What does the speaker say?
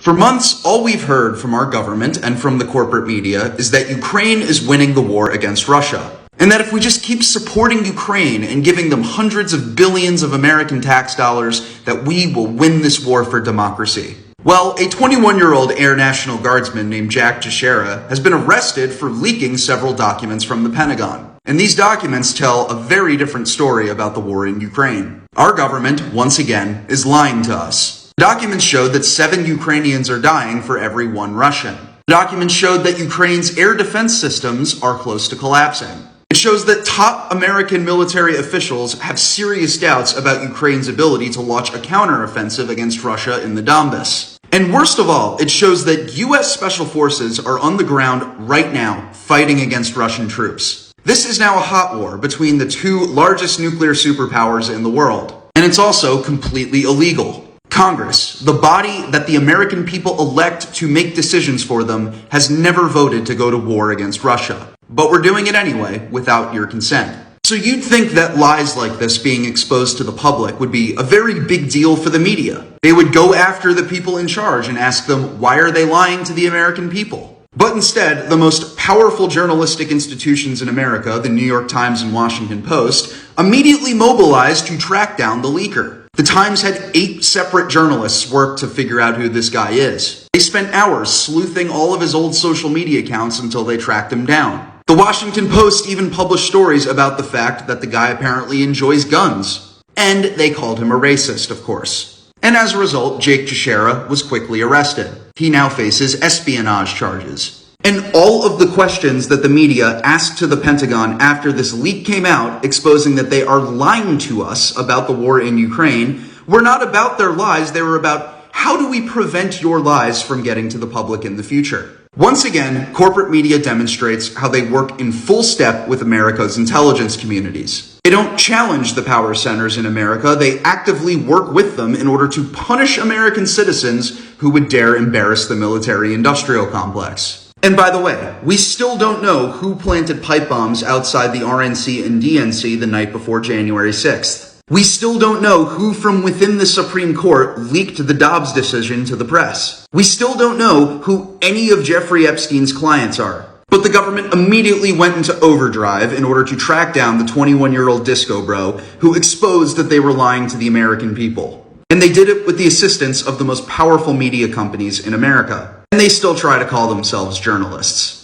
For months, all we've heard from our government and from the corporate media is that Ukraine is winning the war against Russia. And that if we just keep supporting Ukraine and giving them hundreds of billions of American tax dollars, that we will win this war for democracy. Well, a 21-year-old Air National Guardsman named Jack Teixeira has been arrested for leaking several documents from the Pentagon. And these documents tell a very different story about the war in Ukraine. Our government, once again, is lying to us. The documents showed that 7 Ukrainians are dying for every 1 Russian. The documents showed that Ukraine's air defense systems are close to collapsing. It shows that top American military officials have serious doubts about Ukraine's ability to launch a counteroffensive against Russia in the Donbas. And worst of all, it shows that U.S. Special Forces are on the ground right now fighting against Russian troops. This is now a hot war between the 2 largest nuclear superpowers in the world. And it's also completely illegal. Congress, the body that the American people elect to make decisions for them, has never voted to go to war against Russia. But we're doing it anyway, without your consent. So you'd think that lies like this being exposed to the public would be a very big deal for the media. They would go after the people in charge and ask them, why are they lying to the American people? But instead, the most powerful journalistic institutions in America, the New York Times and Washington Post, immediately mobilized to track down the leaker. The Times had 8 separate journalists work to figure out who this guy is. They spent hours sleuthing all of his old social media accounts until they tracked him down. The Washington Post even published stories about the fact that the guy apparently enjoys guns. And they called him a racist, of course. And as a result, Jake Teixeira was quickly arrested. He now faces espionage charges. And all of the questions that the media asked to the Pentagon after this leak came out, exposing that they are lying to us about the war in Ukraine, were not about their lies. They were about, how do we prevent your lies from getting to the public in the future? Once again, corporate media demonstrates how they work in full step with America's intelligence communities. They don't challenge the power centers in America. They actively work with them in order to punish American citizens who would dare embarrass the military-industrial complex. And by the way, we still don't know who planted pipe bombs outside the RNC and DNC the night before January 6th. We still don't know who from within the Supreme Court leaked the Dobbs decision to the press. We still don't know who any of Jeffrey Epstein's clients are. But the government immediately went into overdrive in order to track down the 21-year-old disco bro who exposed that they were lying to the American people. And they did it with the assistance of the most powerful media companies in America. And they still try to call themselves journalists.